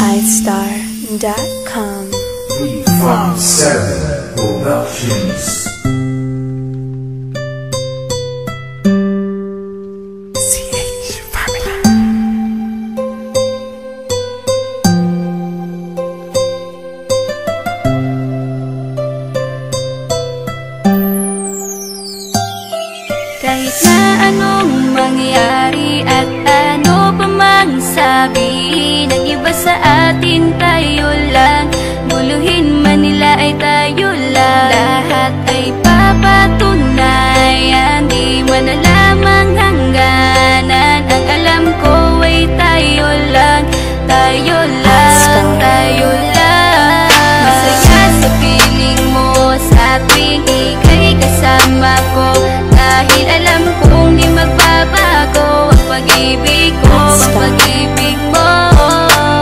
iStar.com. 357 Productions. Kahit na anong mangyari at ano pa mang sabihin ng iba sa atin, tayo lang. Guluhin man nila ay tayo lang. Lahat ay papatunayan, di man alamang hangganan. Ang alam ko ay tayo lang, tayo lang, tayo lang. Masaya sa piling mo sa tuwing ika'y kasama ko, dahil alam kong di magbabago ang pag-ibig ko, ang pag-ibig mo.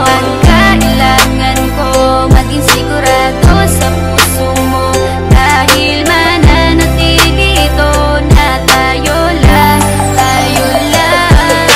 Ang kailangan ko maging sigurado sa puso mo, dahil mananatili ito na tayo lang, tayo lang.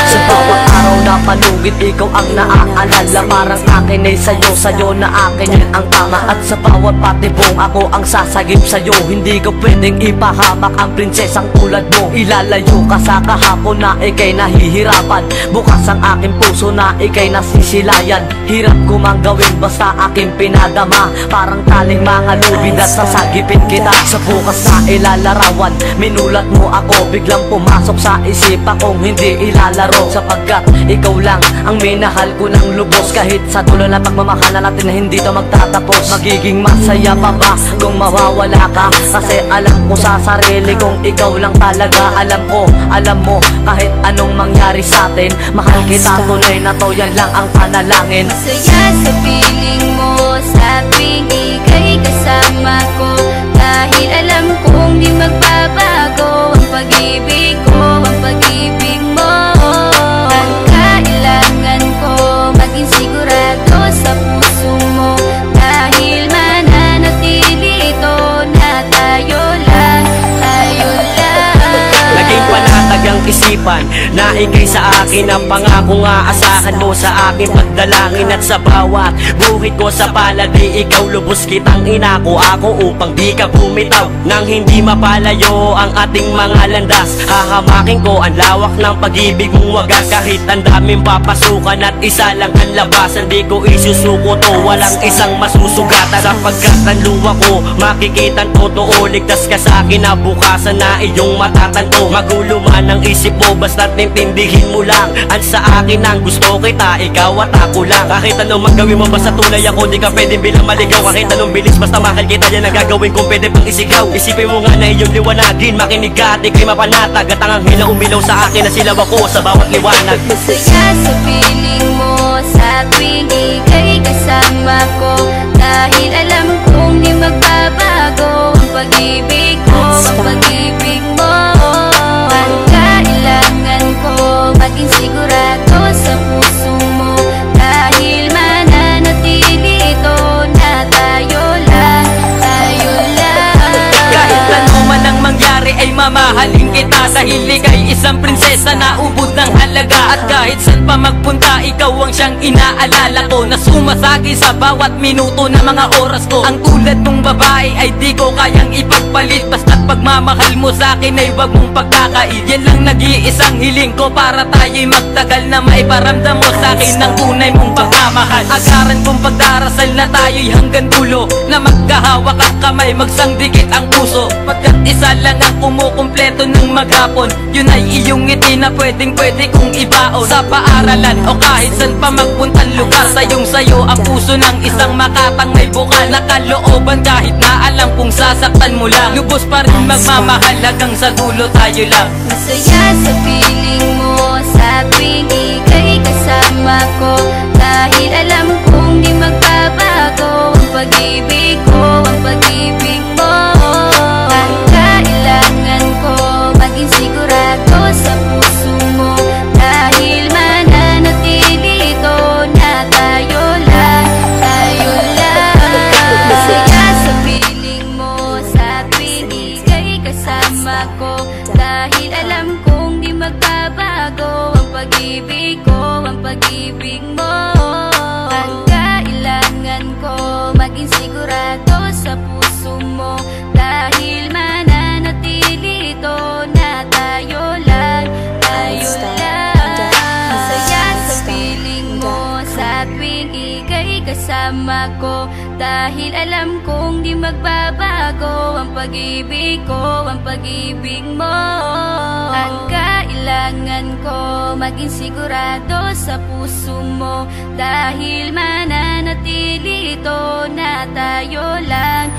Sa bawat araw na palugit, ikaw ang naaalala. Parang akin ay sa'yo, sa'yo na akin yun ang tama. At sa bawat patibong ako ang sasagip sa'yo. Hindi ko pwedeng ipahamak ang prinsesang tulad mo. Ilalayo ka sa kahapon na ikay nahihirapan. Bukas ang aking puso na ikay nasisilayan. Hirap ko mang gawin basta aking pinadama. Parang taling mga lubid at sasagipin kita. Sa bukas na ilalarawan, minulat mo ako. Biglang pumasok sa isipa kong hindi ilalaro. Sapagkat ikaw lang ang minahal ko ng lubos. Kahit sa dulo na pagmamahal na natin na hindi ito magtatapos. Magiging masaya pa ba kung mawawala ka? Kasi alam ko sa sarili kong ikaw lang talaga. Alam mo, kahit anong mangyari sa atin, mahal kita tunay na to, yan lang ang panalangin. Masaya sa piling mo sa tuwing ika'y kasama ko, dahil alam kong di magbabago ang pag-ibig ko, ang pag-ibig mo. Ang kailangan ko maging sigurado sa puso mo, dahil mananatili ito na tayo lang, tayo lang. Naging panatag ang isipan na ikay sa akin ang pangakong aasahan mo sa aking pagdalangin. At sa bawat buhit ko sa palad di ikaw lubos kitang inako ako upang di ka bumitaw nang hindi mapalayo ang ating mga landas. Hahamakin ko ang lawak ng pag-ibig mong wagas. Kahit ang daming papasukan at isa lang ang labasan, di ko isusuko to, walang isang masusugatan. Sapagkat ang luwa ko makikitang totoo, ligtas ka sa akin na bukasan na iyong matatanto. Magulo man ang isip mo basta't nintindihin mo lang ang sa akin ang gusto kita, ikaw at ako lang. Kahit anong magawin mo basta tunay ako, di ka pwedeng bilang maligaw. Kahit anong bilis basta mahal kita, yan ang gagawin kung pwede pang isigaw. Isipin mo nga na iyong liwanagin, makinig ka at ika'y mapanatag. At ang anghel na umilaw sa akin na silaw ako sa bawat liwanag. Masaya sa piling mo sa tuwing ika'y kasama ko, dahil alam kong di magbabago ang pag-ibig ko, ang pag-ibig mo. Ang kailangan ko maging sigurado sa puso mo, dahil mananatili ito na tayo lang, tayo lang. Kahit ano man ang mangyari ay mamahalin kita, dahil ika'y isang prinsesa na ubod ng halaga. At kahit saan pa magpunta, ikaw ang siyang inaalala ko, na sumasagi sa bawat minuto ng mga oras ko. Ang tulad mong babae ay di ko kayang ipagpalit, basta't pagmamahal mo sa akin ay wag mong pagkakait. Yan lang nag-iisang hiling ko para tayo'y magtagal, na maiparamdam mo sa akin ng tunay mong pagmamahal. Agaran kong pagdarasal na tayo'y hanggang dulo, na magkahawak ang kamay, magsangdikit ang puso. Pagkat isa lang ang kumukumpleto ng maghapon, yun ay iyong ngiti na pwedeng kong ibaon. Sa paaralan o kahit saan pa magpuntang lugar, sayong sayo ang puso ng isang makatang may bukal na kalooban. Kahit na alam kung sasaktan mo lang, lubos pa rin magmamahal hanggang sa dulo tayo lang. Masaya sa piling mo sa tuwing ika'y kasama ko, dahil alam kong di magbabago ang pag-ibig ko, ang pag-ibig mo. Ang kailangan ko maging sigurado sa puso mo, dahil mananatili ito na tayo lang, tayo lang. Masaya sa piling mo sa tuwing ika'y kasama ko, dahil alam kong di magbabago ang pag-ibig ko, ang pag-ibig mo. Ang kasama ko, dahil alam kong di magbabago ang pag-ibig ko, ang pag-ibig mo. Ang kailangan ko, maging sigurado sa puso mo, dahil mananatili ito na tayo lang